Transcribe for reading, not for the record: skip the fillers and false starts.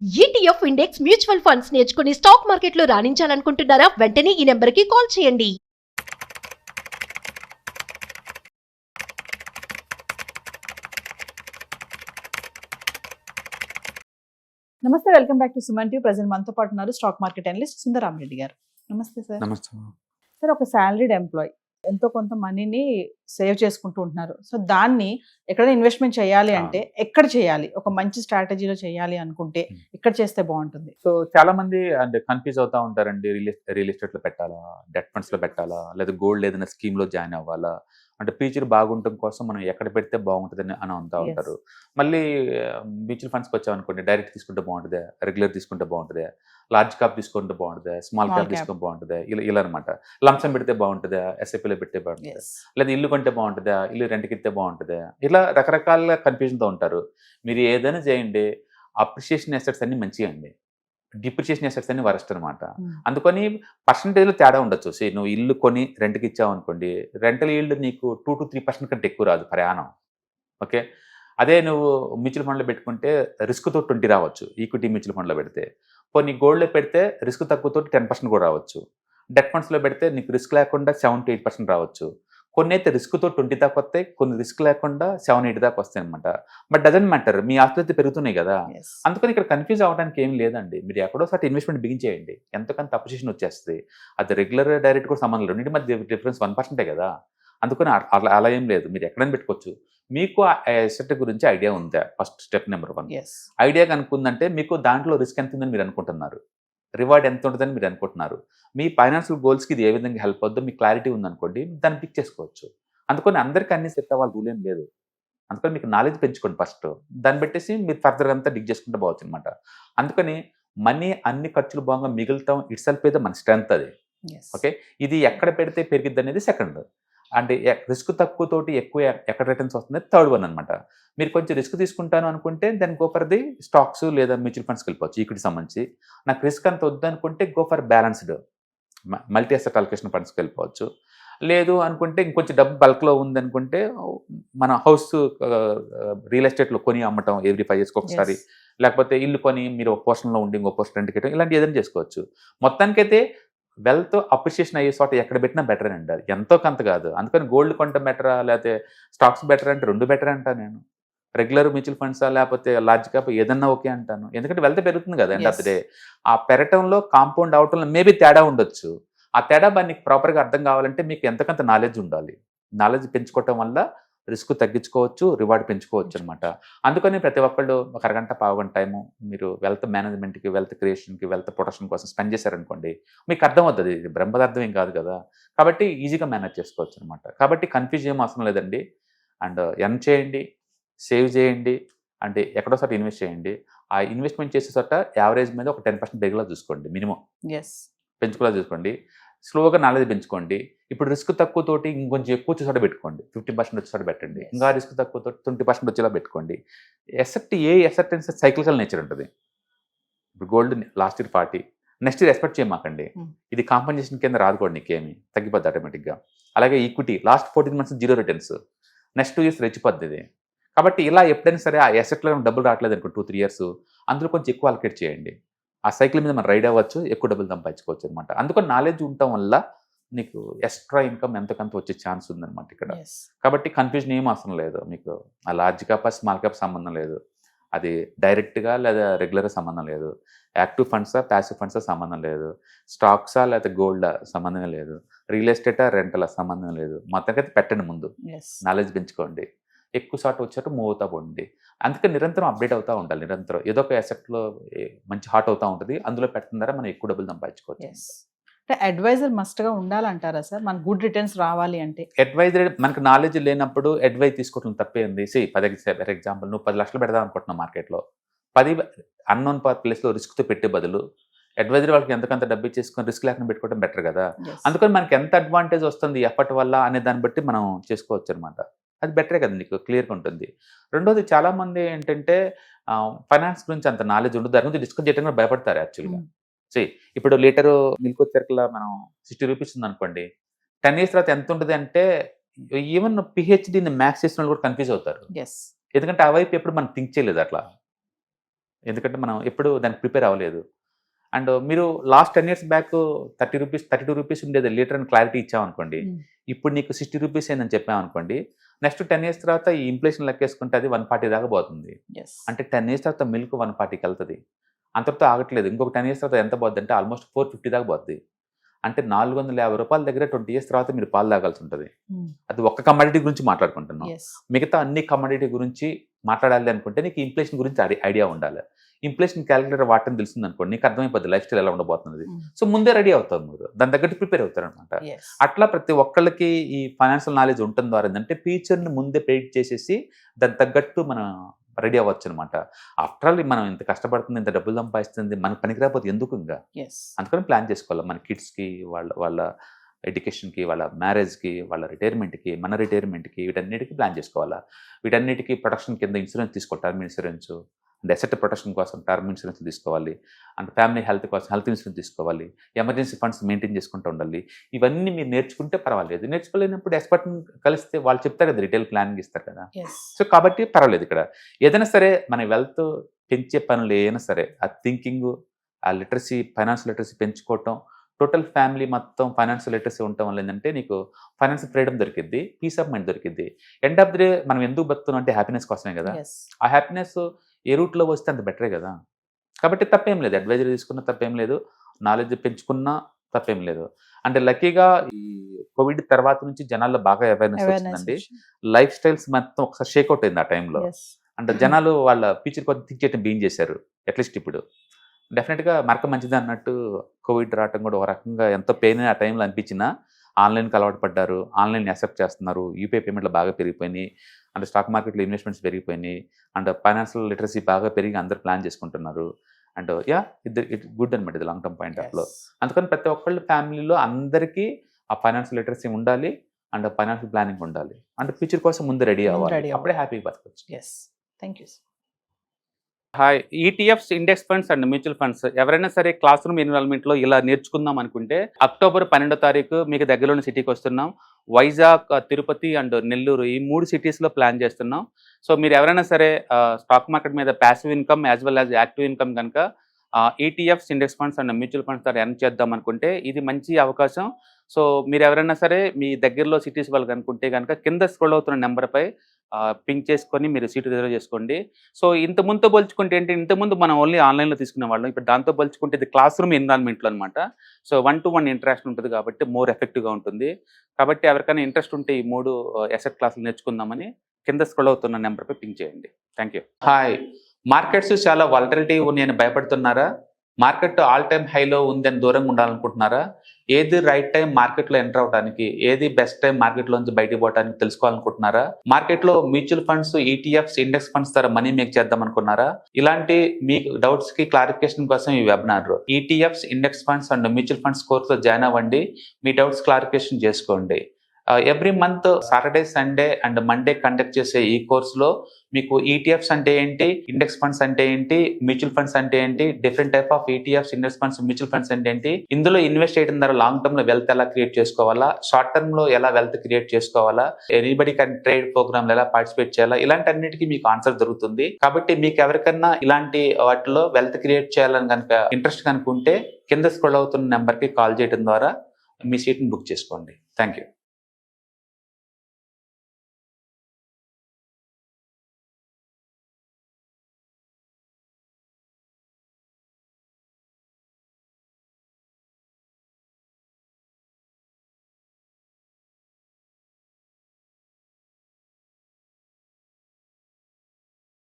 ETF index mutual funds నేర్చుకుని stock మార్కెట్లో రాణించాలనుకుంటున్నారా? వెంటనే ఈ నెంబర్కి కాల్ చేయండి. నమస్తే, welcome back to Suman TV. Present మనతో పాటు ఉన్నారు స్టాక్ మార్కెట్ అనలిస్ట్ సుందరామరెడ్డి గారు. నమస్తే సార్. నమస్తే. సార్, ఒక సాలరీడ్ ఎంప్లాయ్ ఎంతో కొంత మనీని సేవ్ చేసుకుంటూ ఉంటున్నారు. సో దాన్ని ఎక్కడైనా ఇన్వెస్ట్మెంట్ చేయాలి అంటే ఎక్కడ చేయాలి? ఒక మంచి స్ట్రాటజీలో చేయాలి అనుకుంటే ఎక్కడ చేస్తే బాగుంటుంది? సో చాలా మంది అంటే కన్ఫ్యూజ్ అవుతా ఉంటారండి. రియల్ ఎస్టేట్ లో పెట్టాలా, డెట్ ఫండ్స్ లో పెట్టాలా, లేదా గోల్డ్ ఏదైనా స్కీమ్ లో జాయిన్ అవ్వాలా, అంటే ఫ్యూచర్ బాగుండటం కోసం మనం ఎక్కడ పెడితే బాగుంటుంది అని అంటూ ఉంటారు. మళ్ళీ మ్యూచువల్ ఫండ్స్కి వచ్చామనుకోండి, డైరెక్ట్ తీసుకుంటే బాగుంటుంది, రెగ్యులర్ తీసుకుంటే బాగుంటుంది, లార్జ్ క్యాప్ తీసుకుంటే బాగుంటుంది, స్మాల్ క్యాప్ తీసుకుంటే బాగుంటుంది, ఇలా అనమాట. లంసం పెడితే బాగుంటుందా, ఎస్ఐపిలో పెడితే బాగుంటుంది, లేదా ఇల్లు కొంటే బాగుంటుందా, ఇల్లు రెంట్కి ఇస్తే బాగుంటుందా, ఇలా రకరకాల కన్ఫ్యూజన్తో ఉంటారు. మీరు ఏదైనా చేయండి, అప్రిషియేషన్ అసెట్స్ అన్ని మంచిగా అండి, డిప్రిషియేషన్ అసెట్స్ అన్ని వరస్ట్ అనమాట. అందుకని పర్సంటేజ్లో తేడా ఉండొచ్చు. నువ్వు ఇల్లు కొని రెంట్కి ఇచ్చావు అనుకోండి, రెంటల్ ఈల్డ్ నీకు 2 to 3% కంటే ఎక్కువ రాదు ప్రయాణం. ఓకే, అదే నువ్వు మ్యూచువల్ ఫండ్లో పెట్టుకుంటే రిస్క్తో 20 రావచ్చు. ఈక్విటీ మ్యూచువల్ ఫండ్లో పెడితే, పోనీ గోల్డ్లో పెడితే రిస్క్ తక్కువతో 10% కూడా రావచ్చు. డెట్ ఫండ్స్లో పెడితే నీకు రిస్క్ లేకుండా 7 to 8% రావచ్చు. కొన్ని అయితే రిస్క్తో 20 దాకా వస్తాయి, కొన్ని రిస్క్ లేకుండా 7-8 దాకా వస్తాయి అనమాట. బట్ డజంట్ మ్యాటర్, మీ ఆస్తులు అయితే పెరుగుతున్నాయి కదా. అందుకని ఇక్కడ కన్ఫ్యూజ్ అవ్వడానికి ఏం లేదండి. మీరు ఎక్కడో సార్ ఇన్వెస్ట్మెంట్ బిగించేయండి, ఎంతకంత అప్రిషియేషన్ వచ్చేస్తుంది. అది రెగ్యులర్ డైరెక్ట్ కూడా సంబంధం లేదు, రెండింటి మధ్య డిఫరెన్స్ 1% కదా. అందుకని అలా ఏం లేదు, మీరు ఎక్కడైనా పెట్టుకోవచ్చు. మీకు ఆ అసెట్ గురించి ఐడియా ఉందా? First step number 1. ఐడియా కనుక్కుందంటే మీకు దాంట్లో రిస్క్ ఎంత ఉందని మీరు అనుకుంటున్నారు, రివార్డ్ ఎంత ఉంటుందని మీరు అనుకుంటున్నారు, మీ ఫైనాన్షియల్ గోల్స్కి ఇది ఏ విధంగా హెల్ప్ అవుతుందో మీకు క్లారిటీ ఉందనుకోండి, దాన్ని పిక్ చేసుకోవచ్చు. అందుకని అందరికీ అన్ని సెట్ అవ్వాలి రూల్ ఏం లేదు. అందుకని మీకు నాలెడ్జ్ పెంచుకోండి ఫస్ట్, దాన్ని పెట్టేసి మీరు ఫర్దర్గా అంతా డిగ్ చేసుకుంటూ పోవచ్చు అనమాట. అందుకని మనీ అన్ని ఖర్చులు బాగా మిగులుతాం, ఇట్స్ సెల్ఫ్ అయితే మన స్ట్రెంత్ అది. ఓకే, ఇది ఎక్కడ పెడితే పెరిగిద్ది అనేది సెకండ్. అంటే రిస్క్ తక్కువతోటి ఎక్కువ ఎక్కడ రిటర్న్స్ వస్తుంది థర్డ్ వన్ అనమాట. మీరు కొంచెం రిస్క్ తీసుకుంటాను అనుకుంటే దాన్ని గో ఫర్ ది స్టాక్స్ లేదా మ్యూచువల్ ఫండ్స్కి వెళ్ళిపోవచ్చు, ఈక్విటీ సంబంధించి. నాకు రిస్క్ అంత వద్దు అనుకుంటే go for balanced multi asset allocation ఫండ్స్కి వెళ్ళిపోవచ్చు. లేదు అనుకుంటే ఇంకొంచెం డబ్బు బల్క్లో ఉందనుకుంటే మన హౌస్ రియల్ ఎస్టేట్లో కొని అమ్మటం ఎవ్రీ 5 yearsకి ఒకసారి, లేకపోతే ఇల్లు కొని మీరు ఒక పోర్షన్లో ఉండి ఇంకో పోర్షన్ రెంట్కి ఇవ్వడం, ఇలాంటి ఏదైనా చేసుకోవచ్చు. మొత్తానికైతే వెల్త్ అప్రిషియేషన్ అయ్యే చోట ఎక్కడ పెట్టినా బెటర్ అండి, అది ఎంతో కొంత కాదు. అందుకని గోల్డ్ కొంట బెటరా లేకపోతే స్టాక్స్ బెటర్ అంటే 2 బెటర్ అంటాను నేను. రెగ్యులర్ మ్యూచువల్ ఫండ్సా లేకపోతే లార్జ్ క్యాప్ ఏదన్నా ఓకే అంటాను, ఎందుకంటే వెల్త్ పెరుగుతుంది కదా ఎండ్ ఆఫ్ ది డే. ఆ పెరగటంలో కాంపౌండ్ అవటంలో మేబీ తేడా ఉండొచ్చు. ఆ తేడా మీకు ప్రాపర్గా అర్థం కావాలంటే మీకు ఎంతకంత నాలెడ్జ్ ఉండాలి. నాలెడ్జ్ పెంచుకోవటం వల్ల రిస్క్ తగ్గించుకోవచ్చు, రివార్డ్ పెంచుకోవచ్చు అనమాట. అందుకని ప్రతి ఒక్కళ్ళు ఒక అరగంట పావుగంట టైము మీరు వెల్త్ మేనేజ్మెంట్కి, వెల్త్ క్రియేషన్కి, వెల్త్ ప్రొటెక్షన్ కోసం స్పెండ్ చేశారనుకోండి, మీకు అర్థం అవుతుంది. ఇది బ్రహ్మదార్థం ఏం కాదు కదా, కాబట్టి ఈజీగా మేనేజ్ చేసుకోవచ్చు అనమాట. కాబట్టి కన్ఫ్యూజ్ ఏం అవసరం లేదండి. అండ్ ఎర్న్ చేయండి, సేవ్ చేయండి, అంటే ఎక్కడో చోట ఇన్వెస్ట్ చేయండి. ఆ ఇన్వెస్ట్మెంట్ చేసే చోట యావరేజ్ మీద ఒక 10% రెగ్యులర్ చూసుకోండి, మినిమం పెంచుకోవాలి చూసుకోండి. స్లోగా నాలెడ్జ్ పెంచుకోండి. ఇప్పుడు రిస్క్ తక్కువతోటి ఇంకొంచెం ఎక్కువ వచ్చే చోట పెట్టుకోండి, 50% వచ్చే చోట పెట్టండి. ఇంకా రిస్క్ తక్కువతో 20% వచ్చేలా పెట్టుకోండి. ఏ ఎసెట్ అనేది సైక్లికల్ నేచర్ ఉంటుంది. ఇప్పుడు gold last year 40, next year expect చేయమాకండి. ఇది కాంపన్సేషన్ కింద రాదుకోండి, నీకేమి తగ్గిపోద్ది ఆటోమేటిక్గా. అలాగే equity last 14 months 0 returns, next 2 years రెచ్చిపోద్ది ఇది. కాబట్టి ఇలా ఎప్పుడైనా సరే ఆ ఎసెట్లో డబ్బులు రావట్లేదు అనుకో 2-3 years, అందులో కొంచెం ఎక్కువ అలొకేట్ చేయండి. ఆ సైకిల్ మీద మనం రైడ్ అవ్వచ్చు, ఎక్కువ డబ్బులు సంపాదించుకోవచ్చు అనమాట. అందుకని నాలెడ్జ్ ఉండటం వల్ల నీకు ఎక్స్ట్రా ఇన్కమ్ ఎంతకంత వచ్చే ఛాన్స్ ఉందన్నమాట ఇక్కడ. కాబట్టి కన్ఫ్యూజన్ ఏం అవసరం లేదు. మీకు ఆ లార్జ్ క్యాప్ స్మాల్ క్యాప్ సంబంధం లేదు, అది డైరెక్ట్గా లేదా రెగ్యులర్గా సంబంధం లేదు, యాక్టివ్ ఫండ్సా ప్యాసివ్ ఫండ్సా సంబంధం లేదు, స్టాక్సా లేకపోతే గోల్డా సంబంధం లేదు, రియల్ ఎస్టేటా రెంటలా సంబంధం లేదు. మొత్తానికైతే పెట్టండి, ముందు నాలెడ్జ్ పెంచుకోండి, ఎక్కువ షార్ట్ వచ్చాక మూవ్ అవుతా పోండి. అందుకని నిరంతరం అప్డేట్ అవుతూ ఉండాలి. నిరంతరం ఏదో ఒక అసెట్లో మంచి హాట్ అవుతూ ఉంటుంది, అందులో పెట్టడం ద్వారా మనం ఎక్కువ డబ్బులు సంపాదించుకోవచ్చు. అంటే అడ్వైజర్ మస్ట్గా ఉండాలంటారా సార్, మనకు గుడ్ రిటర్న్స్ రావాలి అంటే? అడ్వైజర్ మనకు నాలెడ్జ్ లేనప్పుడు అడ్వైజ్ తీసుకోవడం తప్పేంది. ఫర్ ఎగ్జాంపుల్ నువ్వు 10 లక్షలు పెడదాం అనుకుంటున్నావు మార్కెట్లో, 10 అన్నోన్ ప్లేస్లో రిస్క్తో పెట్టే బదులు అడ్వైజర్ వాళ్ళకి ఎంతకంత డబ్బు ఇచ్చేసుకొని రిస్క్ లేకుండా పెట్టుకోవడం బెటర్ కదా. అందుకని మనకి ఎంత అడ్వాంటేజ్ వస్తుంది ఎఫర్ట్ వల్ల అనే దాన్ని బట్టి మనం చేసుకోవచ్చు అనమాట. అది బెటరే కదా, నీకు క్లియర్గా ఉంటుంది. రెండోది, చాలామంది ఏంటంటే ఫైనాన్స్ గురించి అంత నాలెడ్జ్ ఉండదు, దాని గురించి డిస్కస్ చేయడానికి భయపడతారు యాక్చువల్గా. ఇప్పుడు లీటరు మిల్క్ వచ్చేసరికల్లా మనం 60 rupees ఉంది అనుకోండి, 10 years తర్వాత ఎంత ఉంటుంది అంటే ఈవెన్ పిహెచ్డీని మ్యాథ్స్ చేసిన వాళ్ళు కూడా కన్ఫ్యూజ్ అవుతారు. ఎందుకంటే ఆ వైపు ఎప్పుడు మనం థింక్ చేయలేదు అట్లా. ఎందుకంటే మనం ఎప్పుడు దానికి ప్రిపేర్ అవ్వలేదు. అండ్ మీరు last 10 years back 30 rupees 32 rupees ఉండేది లీటర్ అని క్లారిటీ ఇచ్చామనుకోండి, ఇప్పుడు నీకు 60 రూపీస్ ఏందని చెప్పామనుకోండి, నెక్స్ట్ 10 years తర్వాత ఈ ఇన్ఫ్లేషన్ లెక్కేసుకుంటే అది 140 దాకా పోతుంది. అంటే 10 years తర్వాత మిల్క్ 140కి వెళ్తుంది. అంతటితో ఆగట్లేదు. ఇంకొక 10 years తర్వాత ఎంత పోద్ది అంటే ఆల్మోస్ట్ 450 దాకా పోద్ది. అంటే 450 రూపాయల దగ్గర 20 years తర్వాత మీరు పాలు తాగాల్సి ఉంటుంది. అది ఒక్క కమోడిటీ గురించి మాట్లాడుకుంటున్నాం. మిగతా అన్ని కమోడిటీ గురించి మాట్లాడాలి అనుకుంటే నీకు ఇన్ఫ్లేషన్ గురించి ఐడియా ఉండాలి. ఇన్ఫ్లేషన్ క్యాలిక్యులేటర్ వాడటం తెలిసింది అనుకోండి, నీకు అర్థమైపోద్ది లైఫ్ స్టైల్ ఎలా ఉండబోతున్నది. సో ముందే రెడీ అవుతారు, మీరు దాని తగ్గట్టు ప్రిపేర్ అవుతారు అనమాట. అట్లా ప్రతి ఒక్కళ్ళకి ఈ ఫైనాన్షియల్ నాలెడ్జ్ ఉంటుంది ద్వారా ఏంటంటే ఫ్యూచర్ని ముందే ప్రెడిక్ట్ చేసేసి దాని తగ్గట్టు మనం రెడీ అవ్వచ్చు అనమాట. ఆఫ్టర్ ఆల్ మనం ఇంత కష్టపడుతుంది, ఇంత డబ్బులు సంపాదిస్తుంది, మనకు పనికిరాకపోతే ఎందుకు ఇంకా, అందుకని ప్లాన్ చేసుకోవాలి. మన కిడ్స్కి, వాళ్ళ ఎడ్యుకేషన్కి, వాళ్ళ మ్యారేజ్కి, వాళ్ళ రిటైర్మెంట్కి, మన రిటైర్మెంట్కి, వీటన్నిటికీ ప్లాన్ చేసుకోవాలా. వీటన్నిటికీ ప్రొటెక్షన్ కింద ఇన్సూరెన్స్ తీసుకోవాలి, term insurance and asset protection కోసం టర్మ్ ఇన్సూరెన్స్ తీసుకోవాలి, అండ్ ఫ్యామిలీ హెల్త్ కోసం హెల్త్ ఇన్సూరెన్స్ తీసుకోవాలి, ఎమర్జెన్సీ ఫండ్స్ మెయింటైన్ చేసుకుంటూ ఉండాలి. ఇవన్నీ మీరు నేర్చుకుంటే పర్వాలేదు. నేర్చుకోలేనప్పుడు ఎక్స్పర్ట్ని కలిస్తే వాళ్ళు చెప్తారు కదా, రిటైల్ ప్లానింగ్ ఇస్తారు కదా. సో కాబట్టి పర్వాలేదు. ఇక్కడ ఏదైనా సరే మన వెల్త్ పెంచే పనులు ఏదైనా సరే, ఆ థింకింగ్, ఆ లిటరసీ, ఫైనాన్షియల్ లిటరసీ పెంచుకోవటం, టోటల్ ఫ్యామిలీ మొత్తం ఫైనాన్షియల్ లిటరసీ ఉండటం వల్ల ఏంటంటే నీకు ఫైనాన్షియల్ ఫ్రీడమ్ దొరికిద్ది, పీస్ ఆఫ్ మైండ్ దొరికిద్ది. ఎండ్ ఆఫ్ ది డే మనం ఎందుకు బతున్నాం అంటే హ్యాపీనెస్ కోసమే కదా. ఆ హ్యాపీనెస్ ఏ రూట్లో వస్తే అంత బెటరే కదా. కాబట్టి తప్పేం లేదు, అడ్వైజరీ తీసుకున్న తప్పేం లేదు, నాలెడ్జ్ పెంచుకున్నా తప్పేం లేదు. అంటే లక్కీగా ఈ కోవిడ్ తర్వాత నుంచి జనాల్లో బాగా అవేర్నెస్ వచ్చిందండి. లైఫ్ స్టైల్స్ మొత్తం ఒకసారి షేక్అవుట్ అయింది ఆ టైంలో. అంటే జనాలు వాళ్ళ ఫ్యూచర్ కొద్ది థింక్ చేయడం బీన్ చేశారు. అట్లీస్ట్ ఇప్పుడు డెఫినెట్గా మార్క మంచిది అన్నట్టు కోవిడ్ రావటం కూడా ఒక రకంగా ఎంతో పెయిన్ ఆ టైంలో అనిపించినా ఆన్లైన్కి అలవాటు పడ్డారు, ఆన్లైన్ యాక్సెప్ట్ చేస్తున్నారు, యూపీఐ పేమెంట్లు బాగా పెరిగిపోయినాయి, అంటే స్టాక్ మార్కెట్లో ఇన్వెస్ట్మెంట్స్ పెరిగిపోయినాయి, అండ్ ఫైనాన్షియల్ లిటరసీ బాగా పెరిగి అందరు ప్లాన్ చేసుకుంటున్నారు. అండ్ ఇట్ గుడ్ అనమాట, ఇది లాంగ్ టర్మ్ పాయింట్ ఆఫ్లో. అందుకని ప్రతి ఒక్కళ్ళ ఫ్యామిలీలో అందరికీ ఆ ఫైనాన్షియల్ లిటరసీ ఉండాలి, అండ్ ఫైనాన్షియల్ ప్లానింగ్ ఉండాలి, అంటే ఫ్యూచర్ కోసం ముందు రెడీ అవ్వాలి, అప్పుడే హ్యాపీగా బతకొచ్చు. Thank you. Hi, ETFs, index funds and mutual funds ఎవరైనా సరే క్లాస్ రూమ్ ఎన్విరాన్మెంట్లో ఇలా నేర్చుకుందాం అనుకుంటే అక్టోబర్ 12వ తారీఖు మీకు దగ్గరలోని సిటీకి వస్తున్నాం. వైజాగ్, తిరుపతి అండ్ నెల్లూరు, ఈ 3 సిటీస్లో ప్లాన్ చేస్తున్నాం. సో మీరు ఎవరైనా సరే స్టాక్ మార్కెట్ మీద passive income as well as active income కనుక ETFs, index funds and mutual funds ద్వారా ఎర్న్ చేద్దాం అనుకుంటే ఇది మంచి అవకాశం. సో మీరు ఎవరైనా సరే మీ దగ్గరలో సిటీస్ వాళ్ళు అనుకుంటే కనుక కింద స్క్రోల్ అవుతున్న నెంబర్పై పింక్ చేసుకొని మీరు సీటు రిజర్వ్ చేసుకోండి. సో ఇంతకుముందుతో పోల్చుకుంటే ఏంటి, ఇంతకుముందు మనం ఓన్లీ ఆన్లైన్లో తీసుకునే వాళ్ళం, ఇప్పుడు దాంతో పోల్చుకుంటే ఇది క్లాస్ రూమ్ ఎన్విరాన్మెంట్లో అనమాట. సో 1-to-1 ఇంటరాక్షన్ ఉంటుంది కాబట్టి మోర్ ఎఫెక్టివ్గా ఉంటుంది. కాబట్టి ఎవరికైనా ఇంట్రెస్ట్ ఉంటే ఈ 3 అసెట్ క్లాసులు నేర్చుకుందామని కింద స్క్రోల్ అవుతున్న నెంబర్పై పింక్ చేయండి. Thank you. హాయ్, మార్కెట్స్ చాలా వాలటిలిటీ ఉన్నాయని భయపడుతున్నారా? మార్కెట్ ఆల్ టైమ్ హైలో ఉందని దూరంగా ఉండాలనుకుంటున్నారా? ఏది రైట్ టైం మార్కెట్లో ఎంటర్ అవడానికి, ఏది బెస్ట్ టైం మార్కెట్లోంచి బయటకు పోవడానికి తెలుసుకోవాలనుకుంటున్నారా? మార్కెట్లో mutual funds, ETFs, index funds ద్వారా మనీ మేక్ చేద్దాం అనుకున్నారా? ఇలాంటి మీ డౌట్స్ కి క్లారిఫికేషన్ కోసం ఈ webinar ETFs, index funds and mutual funds కోర్సులో జాయిన్ అవ్వండి. మీ డౌట్స్ క్లారిఫికేషన్ చేసుకోండి. Every month Saturday, Sunday and Monday conduct చేసే ఈ కోర్సులో మీకు ఈటీఎఫ్స్ అంటే ఏంటి, ఇండెక్స్ ఫండ్స్ అంటే ఏంటి, మ్యూచువల్ ఫండ్స్ అంటే ఏంటి, different type of ETFs, index funds, mutual funds అంటే ఏంటి, ఇందులో ఇన్వెస్ట్ చేయడం ద్వారా లాంగ్ టర్మ్ లో వెల్త్ ఎలా క్రియేట్ చేసుకోవాలా, షార్ట్ టర్మ్ లో ఎలా వెల్త్ క్రియేట్ చేసుకోవాలా, ఎనీబడి కెన్ ట్రేడ్ ప్రోగ్రామ్ ఎలా పార్టిసిపేట్ చేయాలా, ఇలాంటి అన్నిటికీ మీకు ఆన్సర్ దొరుకుతుంది. కాబట్టి మీకు ఎవరికన్నా ఇలాంటి వాటిలో వెల్త్ క్రియేట్ చేయాలని కనుక ఇంట్రెస్ట్ కనుకుంటే కింద స్క్రోల్ అవుతున్న నెంబర్ కి కాల్ చేయడం ద్వారా మీ సీట్ని బుక్ చేసుకోండి. Thank you.